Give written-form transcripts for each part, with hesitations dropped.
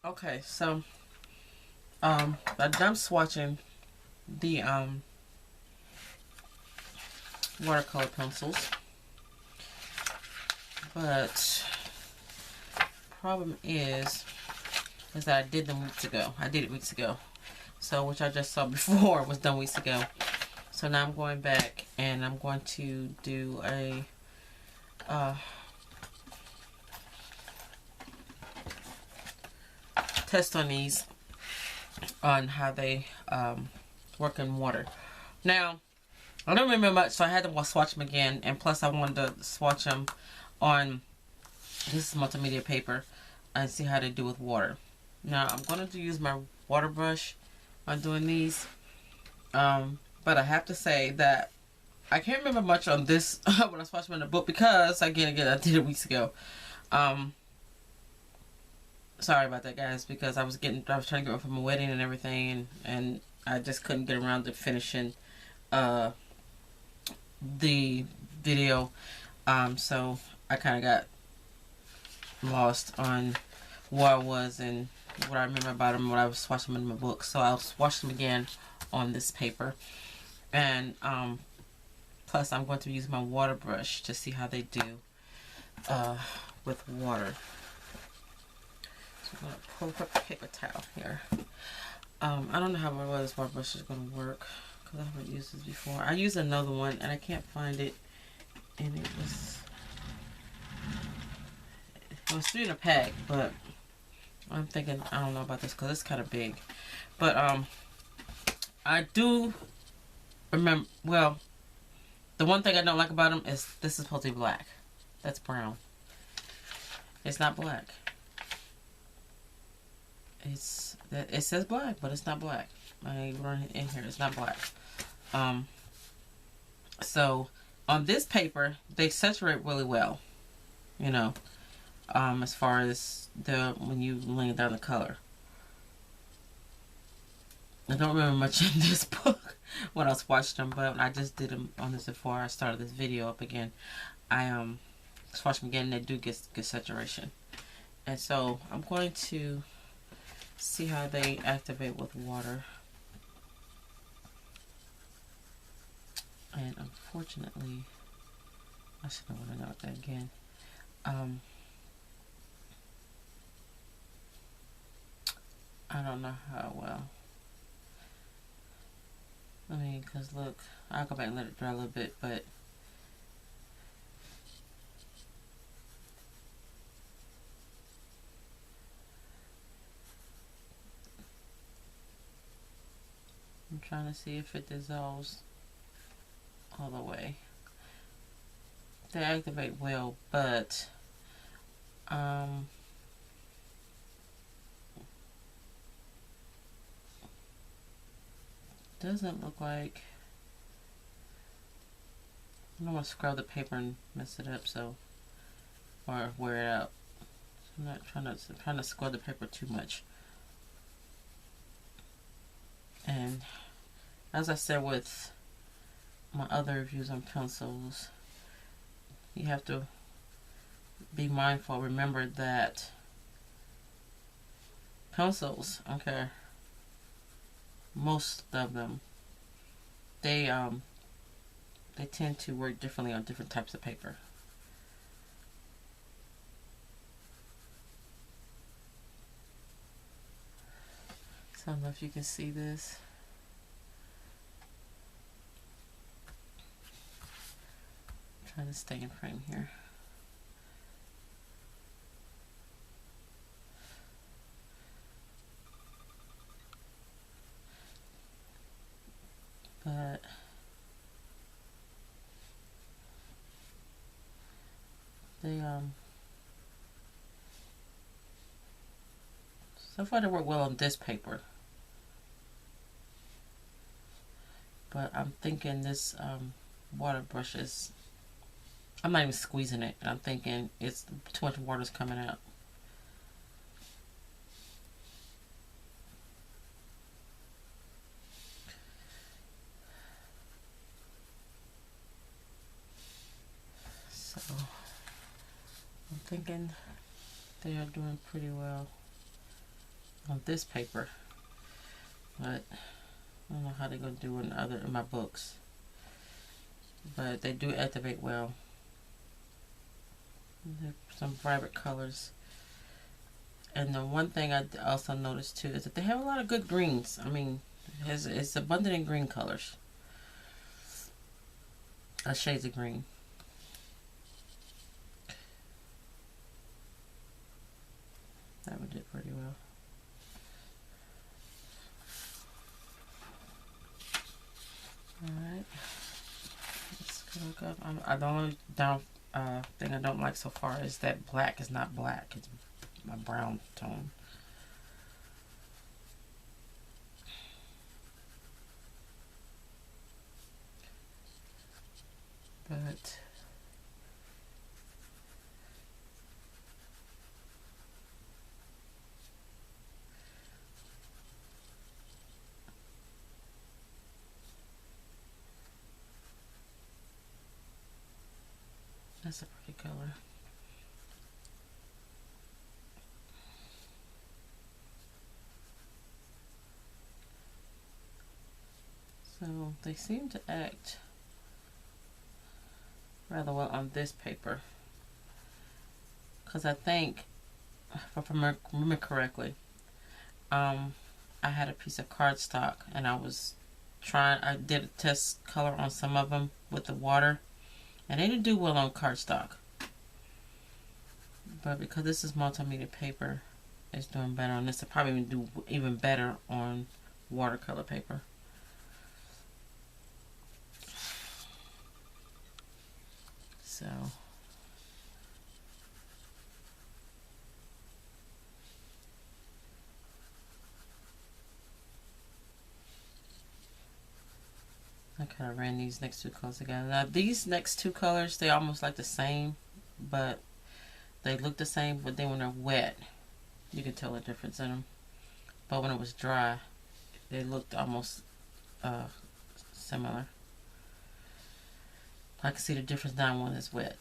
Okay, so I'm done swatching the watercolor pencils, but problem is that I did them weeks ago. I did it weeks ago. So which I just saw before was done weeks ago. So now I'm going back and I'm going to do a test on these on how they work in water. Now I don't remember much, so I had to swatch them again, and plus I wanted to swatch them on this is multimedia paper and see how they do with water. Now I'm going to use my water brush on doing these, but I have to say that I can't remember much on this when I swatched them in the book because again I did it weeks ago. Sorry about that, guys, because I was trying to get one from a wedding and everything, and I just couldn't get around to finishing the video. So I kind of got lost on where I was and what I remember about them when I was swatching them in my book. So I'll swatch them again on this paper, and plus I'm going to use my water brush to see how they do with water. So I'm going to pull up a paper towel here. I don't know how well this water brush is going to work because I haven't used this before. I used another one and I can't find it, and it was 3 in a pack, but I'm thinking I don't know about this because it's kind of big. But I do remember, well, the one thing I don't like about them is this is supposed to be black. That's brown. It's not black. It says black, but it's not black. I run in here. It's not black. So on this paper, they saturate really well. You know, as far as when you lay down the color. I don't remember much in this book when I was watching them, but I just did them on this before I started this video up again. I swatch them again, and they do get good saturation. And so I'm going to see how they activate with water. And unfortunately, I should have want to note that again. I don't know how well. I mean, because look, I'll go back and let it dry a little bit, but I'm trying to see if it dissolves all the way. They activate well, but doesn't look like. I don't want to scrub the paper and mess it up, so or wear it out. So I'm not trying to scrub the paper too much. And as I said with my other reviews on pencils, you have to be mindful. Remember that pencils, okay, most of them, they tend to work differently on different types of paper. So I don't know if you can see this. I'm trying to stay in frame here. But they so far they work well on this paper. But I'm thinking this water brush is, I'm not even squeezing it. I'm thinking it's too much water's coming out. So I'm thinking they are doing pretty well. on this paper, but I don't know how they're gonna do in my books. But they do activate well. Some vibrant colors. And the one thing I also noticed too is that they have a lot of good greens. I mean, it's abundant in green colors. Shades of green. That one did pretty well. Alright. Let's go up. The only thing I don't like so far is that black is not black. It's my brown tone. But that's a pretty color. So they seem to act rather well on this paper, because I think, if I remember correctly, I had a piece of cardstock and I did a test color on some of them with the water, and they didn't do well on cardstock. But because this is multimedia paper, it's doing better on this. It'll probably do even better on watercolor paper. So I kind of ran these next two colors together. Now these next two colors, they almost like the same, but they look the same, but then when they're wet, you can tell the difference in them. But when it was dry, they looked almost similar. I can see the difference now when it's wet.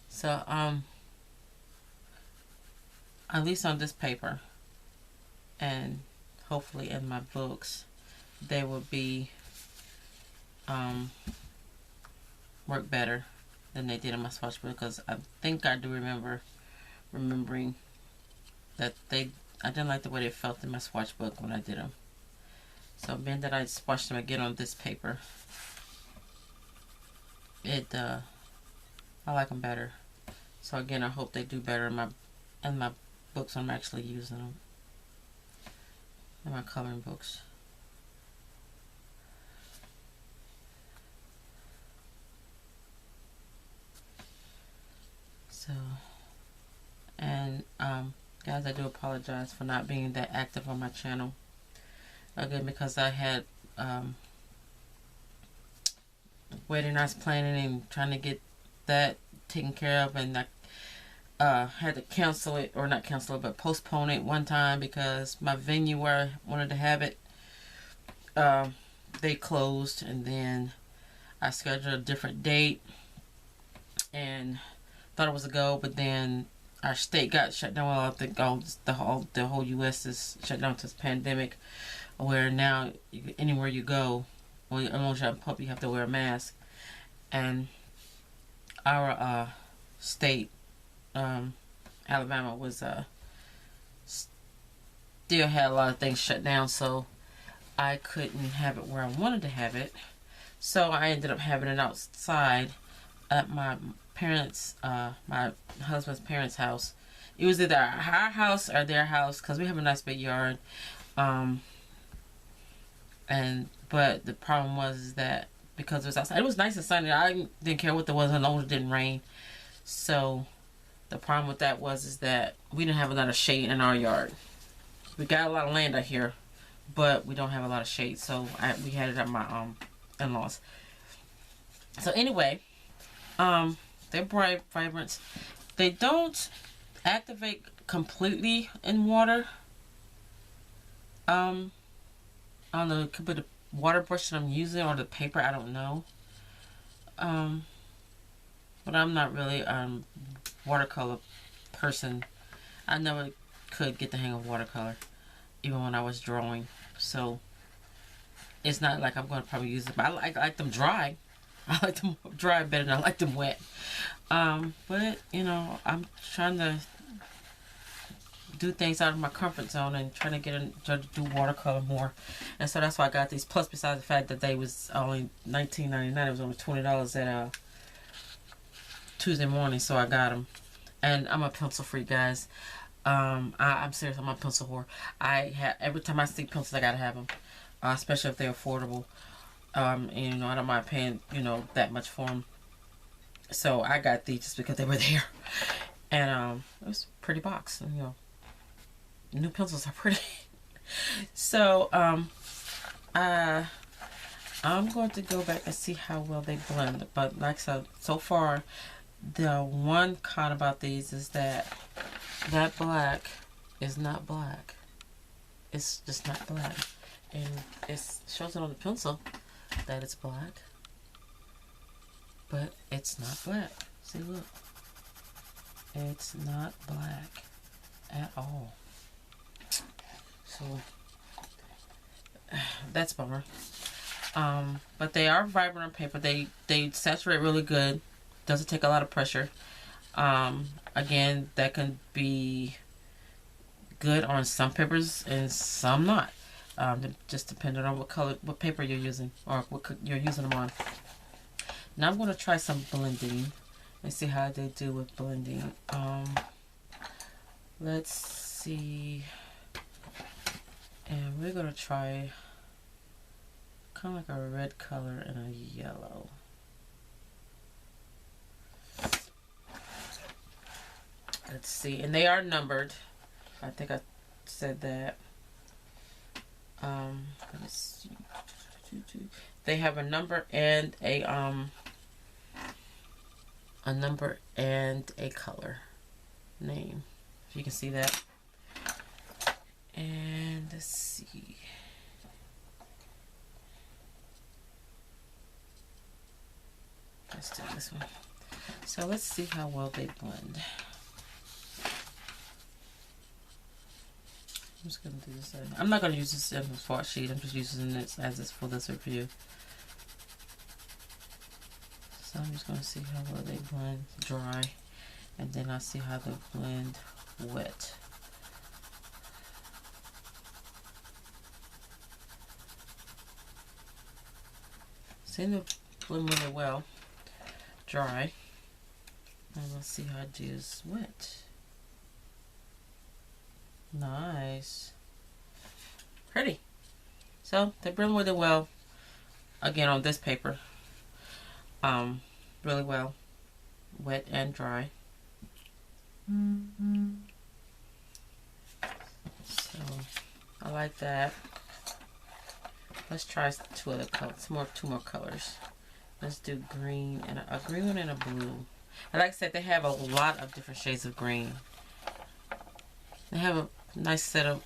So at least on this paper, and hopefully in my books, they will be work better than they did in my swatch book, because I think I do remembering that I didn't like the way they felt in my swatch book when I did them. So being that I swatched them again on this paper, I like them better. So again, I hope they do better in my books when I'm actually using them, in my coloring books. So, and guys, I do apologize for not being that active on my channel. Again, because I had wedding I was planning and trying to get that taken care of, and I had to cancel it, or not cancel it, but postpone it one time because my venue where I wanted to have it, they closed, and then I scheduled a different date and thought it was a go, but then our state got shut down. Well, I think the whole U.S. is shut down to this pandemic, where now anywhere you go, well, unless you're out in public, you have to wear a mask. And our state, Alabama, was still had a lot of things shut down, so I couldn't have it where I wanted to have it. So I ended up having it outside at my parents, my husband's parents' house. It was either our house or their house, because we have a nice big yard. But the problem was that because it was outside, it was nice and sunny. I didn't care what there was as long as it didn't rain. So the problem with that is that we didn't have a lot of shade in our yard. We got a lot of land out here, but we don't have a lot of shade. So we had it at my in-laws. So anyway, they're bright, vibrant. They don't activate completely in water. I don't know, it could be the water brush that I'm using or the paper, I don't know. but I'm not really watercolor person. I never could get the hang of watercolor, even when I was drawing. So it's not like I'm going to probably use it. But I like them dry. I like them dry better than I like them wet. But you know, I'm trying to do things out of my comfort zone and trying to to do watercolor more. And so that's why I got these. Plus, besides the fact that they was only $19.99, it was only $20 at Tuesday morning. So I got them. And I'm a pencil freak, guys. I'm serious. I'm a pencil whore. Every time I see pencils, I gotta have them, especially if they're affordable. And, you know, I don't mind paying, you know, that much for them. So I got these just because they were there, and it was a pretty box. You know, new pencils are pretty. So I'm going to go back and see how well they blend. But like I said, so far, the one con about these is that black is not black. It's just not black, and it shows it on the pencil that it's black, but it's not black. See, look, it's not black at all. So that's a bummer. But they are vibrant on paper. They saturate really good. Doesn't take a lot of pressure. Again, that can be good on some papers and some not. Just depending on what paper you're using, or what you're using them on. Now I'm going to try some blending and see how they do with blending. Let's see. And we're going to try kind of like a red color and a yellow. Let's see. And they are numbered. I think I said that. Let's see. They have a number and a number and a color name, if you can see that. And let's see. Let's do this one. So let's see how well they blend. I'm just going to do this. I'm not going to use this as a swatch sheet. I'm just using this as this for this review. So I'm just going to see how well they blend dry, and then I'll see how they blend wet. Seem to blend really well dry. And let's see how it does wet. Nice. Pretty. So they blend really well. Again, on this paper. Really well. Wet and dry. So I like that. Let's try two other colors. Two more colors. Let's do green and a green one and a blue. And like I said, they have a lot of different shades of green. They have a nice set of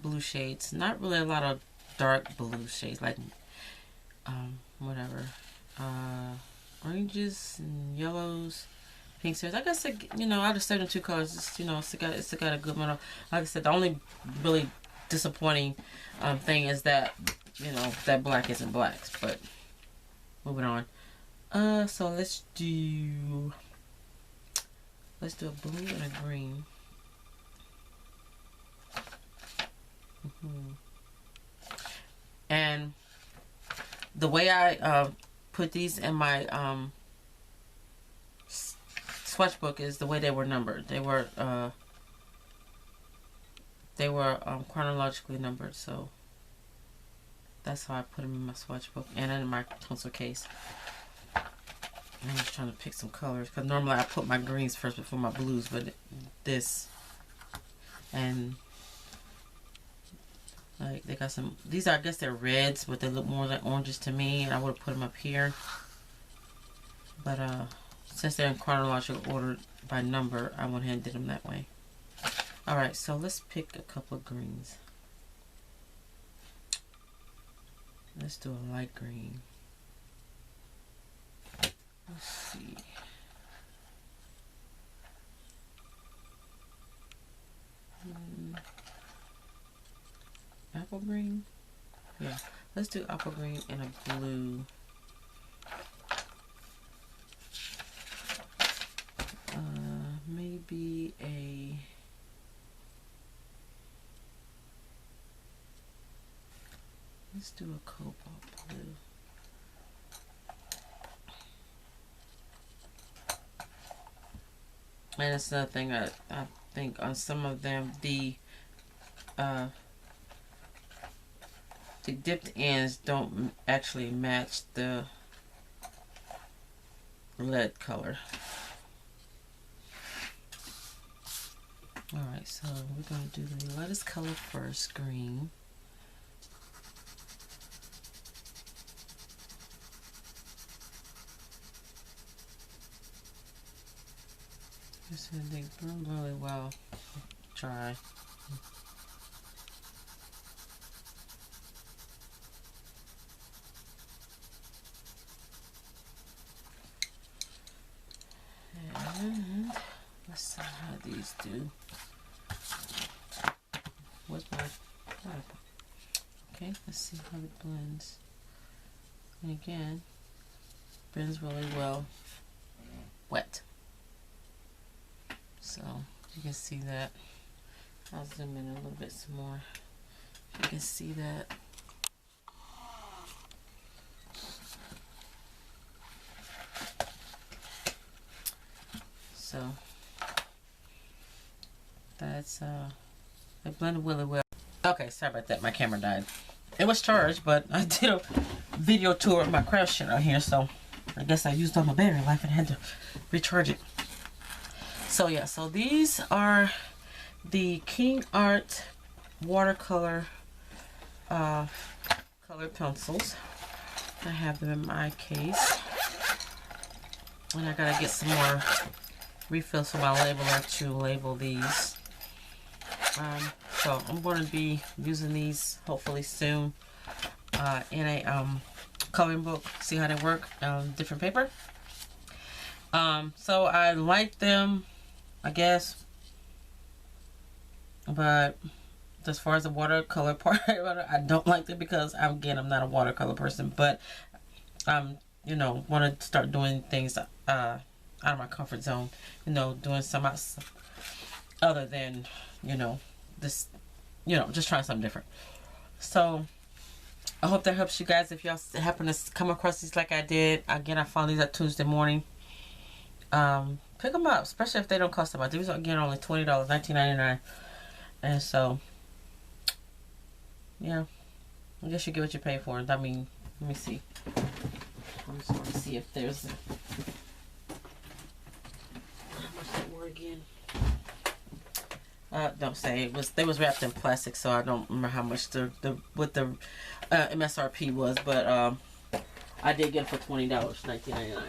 blue shades. Not really a lot of dark blue shades, like whatever, oranges and yellows, pinks. I guess, you know, out of 72 colors, it's, you know, it's got a good one. Like I said, the only really disappointing thing is that, you know, that black isn't black. But moving on. So let's do a blue and a green. And the way I put these in my swatch book is the way they were numbered. They were chronologically numbered, so that's how I put them in my swatch book and in my pencil case. I'm just trying to pick some colors, because normally I put my greens first before my blues, but this, and like they got some, these are, I guess they're reds, but they look more like oranges to me, and I would have put them up here. But since they're in chronological order by number, I went ahead and did them that way. Alright, so let's pick a couple of greens. Let's do a light green. Let's see. aqua green. Yeah, let's do aqua green and a blue. Maybe a let's do a cobalt blue. And that's another thing I think on some of them the dipped ends don't actually match the lead color. Alright, so we're going to do the lightest color first, green. Just gonna think burn really well. Dry. And let's see how these do. What's my okay, let's see how it blends. And again, blends really well wet. So you can see that. I'll zoom in a little bit some more. You can see that. So that's it blended really well. Okay, sorry about that. My camera died. It was charged, but I did a video tour of my craft channel here, so I guess I used all my battery life and had to recharge it. So yeah, so these are the Kingart watercolor colored pencils. I have them in my case, and I gotta get some more refills for my labeler to label these. So I'm going to be using these hopefully soon in a coloring book. See how they work on different paper. So I like them, I guess, but as far as the watercolor part, I don't like them because again, I'm not a watercolor person, but you know, want to start doing things out of my comfort zone, you know, doing some other than, you know, this, you know, just trying something different. So I hope that helps you guys. If y'all happen to come across these like I did, again, I found these at Tuesday morning. Pick them up, especially if they don't cost a lot. These are again only $20, $19.99, and so yeah, I guess you get what you pay for. I mean, let me see. I'm just going to see if there's how much that were again. Don't say it was. They was wrapped in plastic, so I don't remember how much what the MSRP was, but I did get it for $20, $19.99.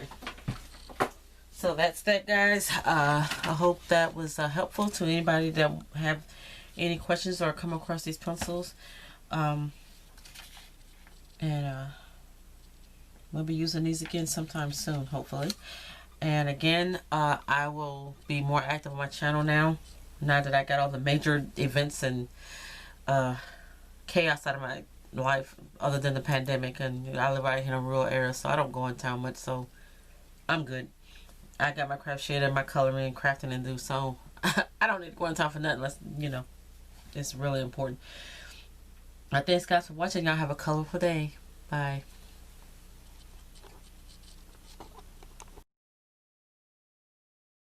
So that's that, guys. I hope that was helpful to anybody that have any questions or come across these pencils. And we'll be using these again sometime soon, hopefully. And again, I will be more active on my channel now that I got all the major events and chaos out of my life, other than the pandemic. And I live right here in a rural area, so I don't go in town much, so I'm good. I got my craft shed and my coloring and crafting to do, so I don't need to go in town for nothing unless, you know, it's really important. Thanks guys for watching. Y'all have a colorful day. Bye.